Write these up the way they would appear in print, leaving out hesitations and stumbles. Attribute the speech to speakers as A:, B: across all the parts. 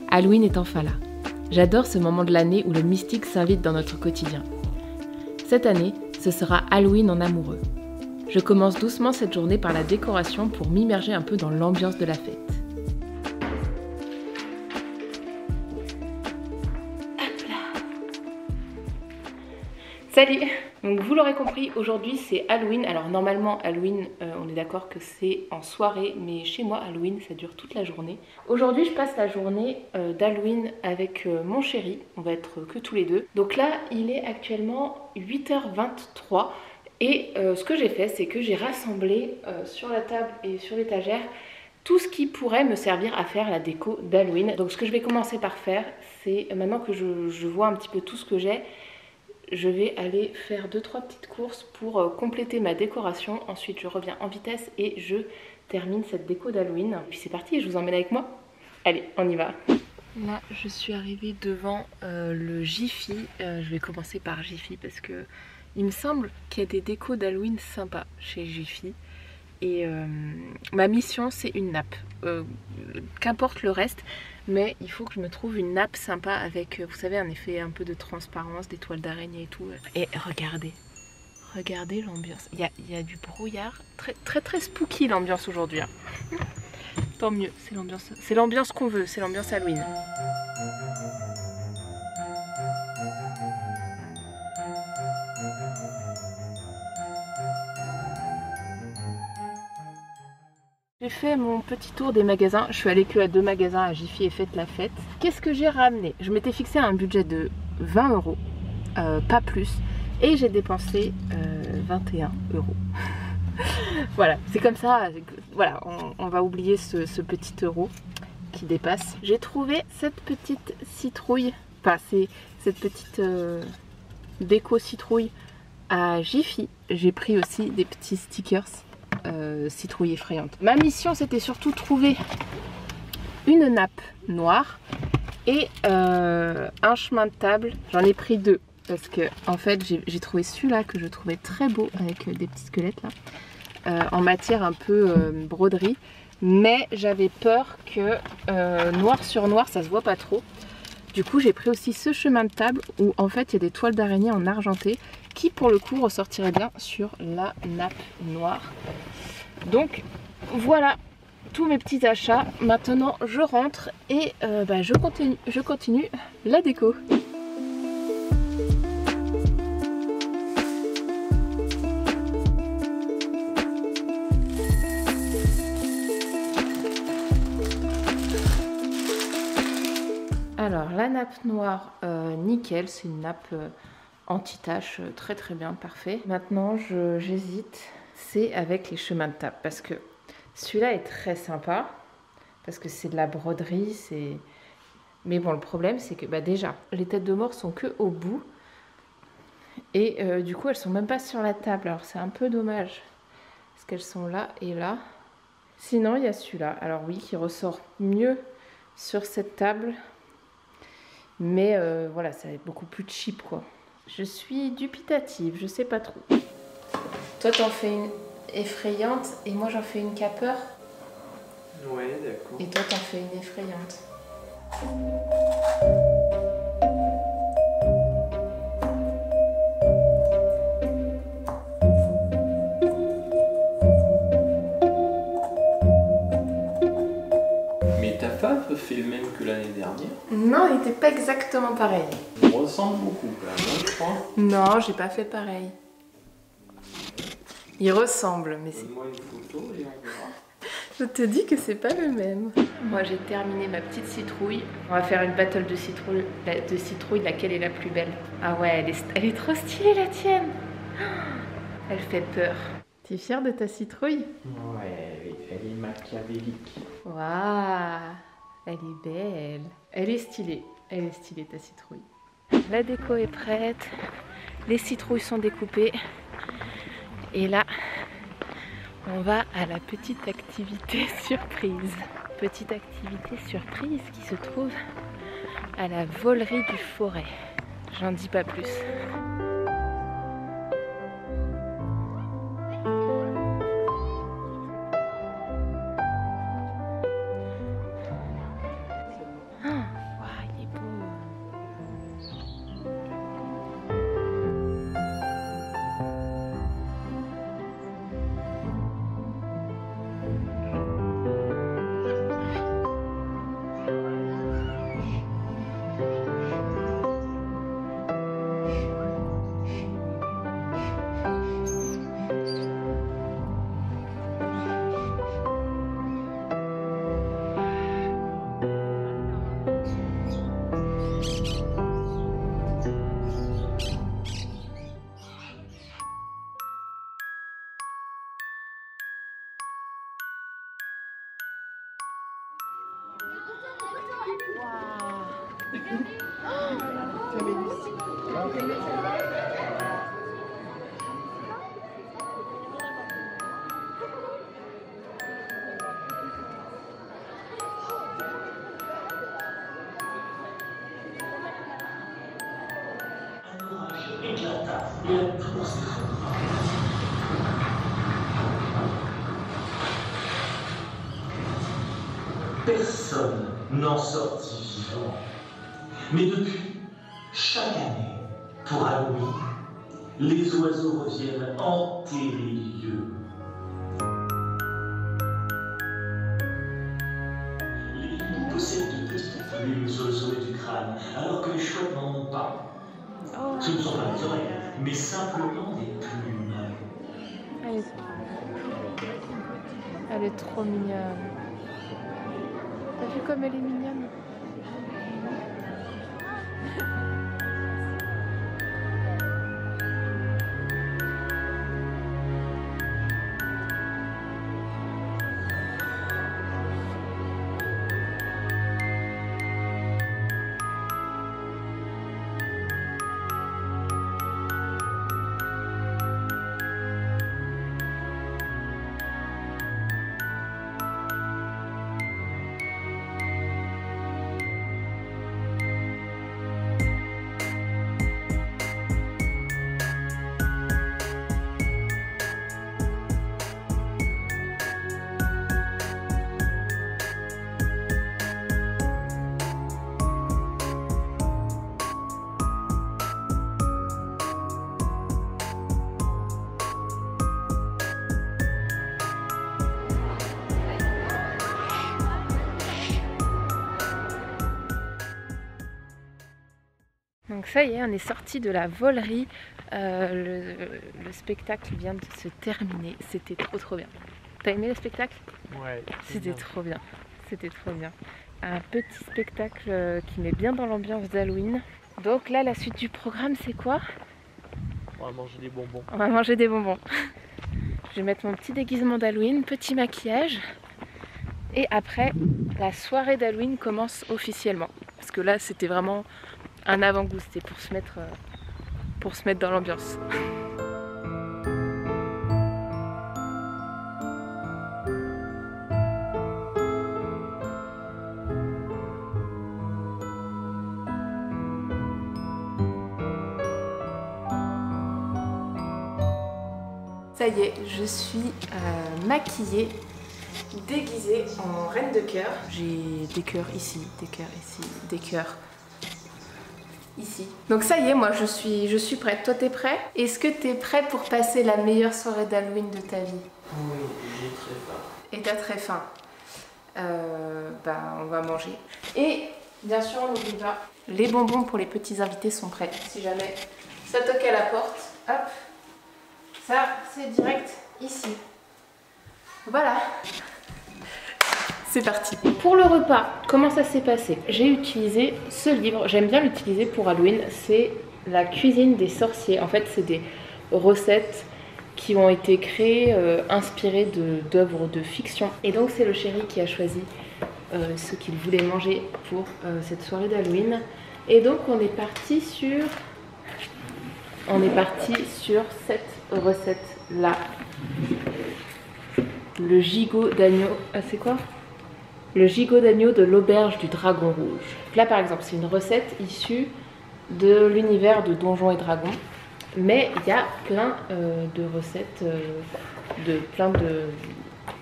A: Halloween est enfin là. J'adore ce moment de l'année où le mystique s'invite dans notre quotidien. Cette année, ce sera Halloween en amoureux. Je commence doucement cette journée par la décoration pour m'immerger un peu dans l'ambiance de la fête. Hop là. Salut! Donc vous l'aurez compris, aujourd'hui c'est Halloween. Alors normalement Halloween, on est d'accord que c'est en soirée, mais chez moi Halloween ça dure toute la journée. Aujourd'hui je passe la journée d'Halloween avec mon chéri, on va être que tous les deux. Donc là il est actuellement 8h23 et ce que j'ai fait c'est que j'ai rassemblé sur la table et sur l'étagère tout ce qui pourrait me servir à faire la déco d'Halloween. Donc ce que je vais commencer par faire, c'est maintenant que je vois un petit peu tout ce que j'ai, je vais aller faire 2-3 petites courses pour compléter ma décoration. Ensuite, je reviens en vitesse et je termine cette déco d'Halloween. Puis c'est parti, je vous emmène avec moi. Allez, on y va. Là, je suis arrivée devant le Jiffy. Je vais commencer par Jiffy parce que il me semble qu'il y a des décos d'Halloween sympas chez Jiffy. Et ma mission, c'est une nappe. Qu'importe le reste, mais il faut que je me trouve une nappe sympa avec, vous savez, un effet un peu de transparence, des toiles d'araignée et tout. Et regardez l'ambiance. Il y a du brouillard, très spooky l'ambiance aujourd'hui. Hein. Tant mieux, c'est l'ambiance qu'on veut, c'est l'ambiance Halloween. J'ai fait mon petit tour des magasins, je suis allée que à 2 magasins à Jiffy et Faites la Fête. Qu'est-ce que j'ai ramené? Je m'étais fixé un budget de 20 €, pas plus, et j'ai dépensé 21 €. Voilà, c'est comme ça, voilà, on va oublier ce petit euro qui dépasse. J'ai trouvé cette petite citrouille, enfin c'est cette petite déco citrouille à Jiffy. J'ai pris aussi des petits stickers. Citrouille effrayante. Ma mission c'était surtout trouver une nappe noire et un chemin de table. J'en ai pris 2 parce que en fait j'ai trouvé celui-là que je trouvais très beau avec des petits squelettes là en matière un peu broderie, mais j'avais peur que noir sur noir ça se voit pas trop. Du coup j'ai pris aussi ce chemin de table où en fait il y a des toiles d'araignée en argenté qui pour le coup ressortirait bien sur la nappe noire. Donc voilà tous mes petits achats. Maintenant je rentre et je continue la déco. Alors la nappe noire, nickel, c'est une nappe anti-tache, très bien, parfait. Maintenant j'hésite, c'est avec les chemins de table parce que celui-là est très sympa parce que c'est de la broderie, mais bon le problème c'est que déjà les têtes de mort sont que au bout et du coup elles sont même pas sur la table, alors c'est un peu dommage parce qu'elles sont là et là. Sinon il y a celui-là, alors oui, qui ressort mieux sur cette table, mais voilà, ça va être beaucoup plus cheap quoi. Je suis dubitative, je sais pas trop. Toi t'en fais une effrayante et moi j'en fais une qui a peur.
B: Ouais, d'accord.
A: Et toi t'en fais une effrayante.
B: Mais t'as pas fait le même que l'année dernière?
A: Non, il n'était pas exactement pareil.
B: Il ressemble beaucoup quand même, je crois.
A: Non, j'ai pas fait pareil. Il ressemble, mais c'est...
B: Donne-moi une photo et on verra.
A: Je te dis que c'est pas le même. Moi j'ai terminé ma petite citrouille. On va faire une battle de citrouille, laquelle est la plus belle. Ah ouais, elle est trop stylée la tienne. Elle fait peur. Tu es fière de ta citrouille?
B: Ouais, elle est machiavélique.
A: Waouh, elle est belle. Elle est stylée ta citrouille. La déco est prête. Les citrouilles sont découpées. Et là, on va à la petite activité surprise. Petite activité surprise qui se trouve à la volerie du forêt. J'en dis pas plus.
C: Éclata et la tour s'effondra. Personne n'en sortit vivant. Mais depuis, chaque année, pour Halloween, les oiseaux reviennent hanter les lieux. Les hiboux possèdent de petites plumes sur le sommet du crâne, alors que les chouettes n'en ont pas. Ce ne sont pas des oreilles, mais simplement des plumes.
A: Elle est trop mignonne. T'as vu comme elle est mignonne? Donc ça y est, on est sorti de la volerie. Le spectacle vient de se terminer. C'était trop bien. T'as aimé le spectacle?
B: Ouais.
A: C'était trop bien. C'était trop bien. Un petit spectacle qui met bien dans l'ambiance d'Halloween. Donc là, la suite du programme, c'est quoi?
B: On va manger des bonbons.
A: On va manger des bonbons. Je vais mettre mon petit déguisement d'Halloween, petit maquillage. Et après, la soirée d'Halloween commence officiellement. Parce que là, c'était vraiment un avant-goût, c'était pour se mettre dans l'ambiance. Ça y est, je suis maquillée, déguisée en reine de cœur. J'ai des cœurs ici, des cœurs ici, des cœurs ici. Donc ça y est, moi je suis prête. Toi t'es prêt? Est-ce que t'es prêt pour passer la meilleure soirée d'Halloween de ta vie?
B: Oui, j'ai très faim.
A: Et t'as très faim. On va manger. Et bien sûr, on n'oublie pas, les bonbons pour les petits invités sont prêts. Si jamais ça toque à la porte, hop, ça c'est direct ici. Voilà. C'est parti. Pour le repas, comment ça s'est passé? J'ai utilisé ce livre, j'aime bien l'utiliser pour Halloween, c'est La cuisine des sorciers. En fait, c'est des recettes qui ont été créées, inspirées d'œuvres de fiction. Et donc, c'est le chéri qui a choisi ce qu'il voulait manger pour cette soirée d'Halloween. Et donc, on est parti sur cette recette-là. Le gigot d'agneau. Ah, c'est quoi? Le gigot d'agneau de l'auberge du dragon rouge. Là par exemple c'est une recette issue de l'univers de Donjons et Dragons, mais il y a plein de recettes de plein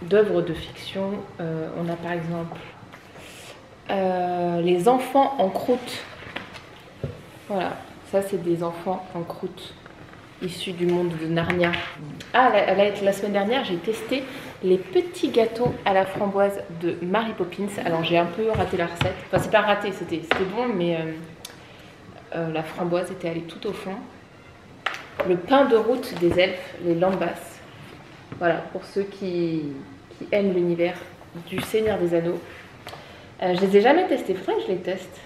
A: d'œuvres de fiction. On a par exemple les enfants en croûte. Voilà, ça c'est des enfants en croûte issus du monde de Narnia. Ah, la semaine dernière j'ai testé les petits gâteaux à la framboise de Mary Poppins. Alors j'ai un peu raté la recette, enfin c'est pas raté, c'était bon, mais la framboise était allée tout au fond. Le pain de route des elfes, les lambas. Voilà, pour ceux qui aiment l'univers du Seigneur des Anneaux. Je les ai jamais testés, faudrait que je les teste.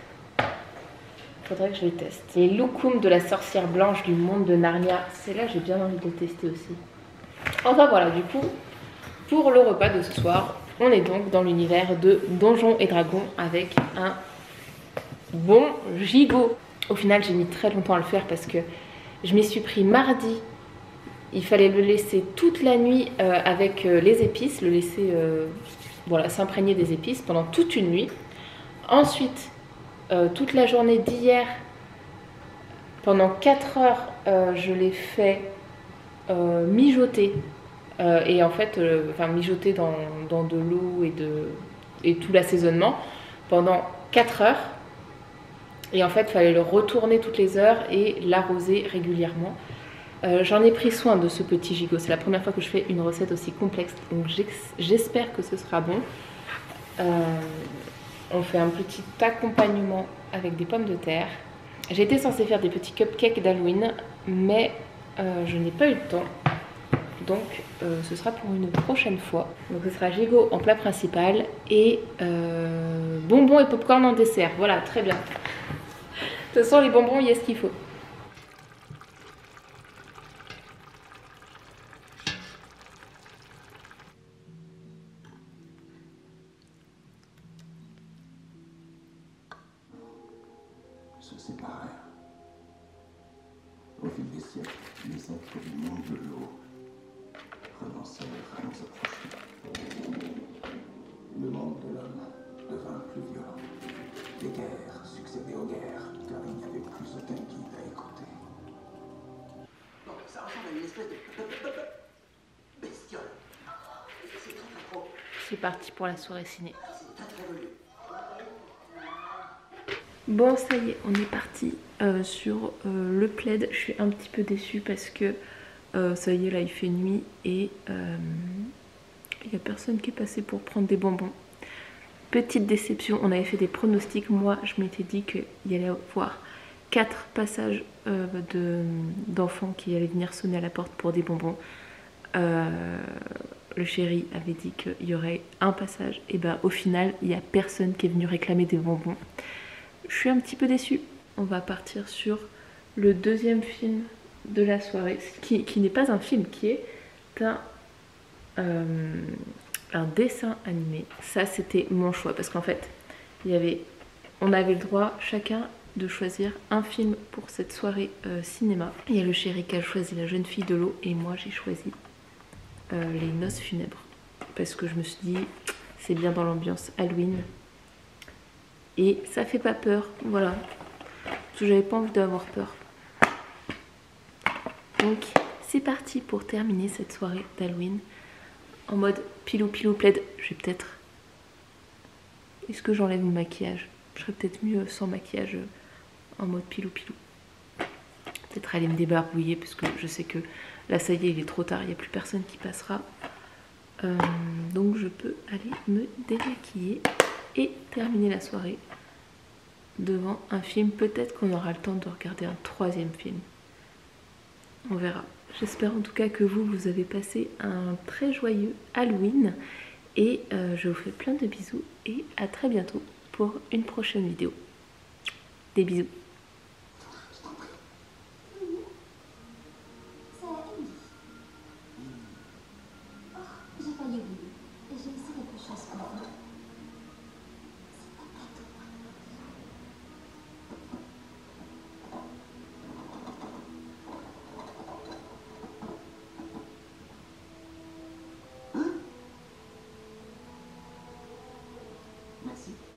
A: Les loukoums de la sorcière blanche du monde de Narnia. C'est là j'ai bien envie de les tester aussi. Enfin voilà, du coup, pour le repas de ce soir, on est donc dans l'univers de Donjons et Dragons avec un bon gigot. Au final, j'ai mis très longtemps à le faire parce que je m'y suis pris mardi. Il fallait le laisser toute la nuit avec les épices, le laisser voilà, s'imprégner des épices pendant toute une nuit. Ensuite, toute la journée d'hier, pendant 4 heures, je l'ai fait mijoter. Et en fait, mijoter dans de l'eau et tout l'assaisonnement pendant 4 heures. Et en fait, il fallait le retourner toutes les heures et l'arroser régulièrement. J'en ai pris soin de ce petit gigot. C'est la première fois que je fais une recette aussi complexe. Donc j'espère que ce sera bon. On fait un petit accompagnement avec des pommes de terre. J'étais censée faire des petits cupcakes d'Halloween, mais je n'ai pas eu le temps. Donc ce sera pour une prochaine fois. Donc ce sera gigot en plat principal et bonbons et popcorn en dessert. Voilà, très bien. De toute façon, les bonbons, il y a ce qu'il faut.
D: Se séparèrent. Au fil des siècles, les êtres du monde de l'eau renoncèrent à nous approcher. Le monde de l'homme devint plus violent. Les guerres succédaient aux guerres, car il n'y avait plus aucun guide à écouter.
E: Non, ça ressemble à une espèce de bestiole. C'est très trop.
A: C'est parti pour la soirée ciné.
E: C'est très velu.
A: Bon, ça y est, on est parti sur le plaid. Je suis un petit peu déçue parce que ça y est, là il fait nuit et il n'y a personne qui est passé pour prendre des bonbons. Petite déception, on avait fait des pronostics. Moi, je m'étais dit qu'il y allait y avoir 4 passages d'enfants qui allaient venir sonner à la porte pour des bonbons. Le chéri avait dit qu'il y aurait un passage. Et ben au final, il n'y a personne qui est venu réclamer des bonbons. Je suis un petit peu déçue. On va partir sur le deuxième film de la soirée, qui n'est pas un film, qui est un dessin animé. Ça, c'était mon choix parce qu'en fait, on avait le droit chacun de choisir un film pour cette soirée cinéma. Il y a le chéri qui a choisi La jeune fille de l'eau et moi j'ai choisi Les noces funèbres parce que je me suis dit c'est bien dans l'ambiance Halloween et ça fait pas peur, voilà, parce que j'avais pas envie d'avoir peur. Donc c'est parti pour terminer cette soirée d'Halloween en mode pilou pilou plaid. Je vais peut-être... Est-ce que j'enlève mon maquillage? Je serais peut-être mieux sans maquillage en mode pilou pilou. Peut-être aller me débarbouiller parce que je sais que là ça y est, il est trop tard, il n'y a plus personne qui passera. Donc je peux aller me démaquiller et terminer la soirée devant un film. Peut-être qu'on aura le temps de regarder un 3e film. On verra. J'espère en tout cas que vous avez passé un très joyeux Halloween. Et je vous fais plein de bisous et à très bientôt pour une prochaine vidéo. Des bisous.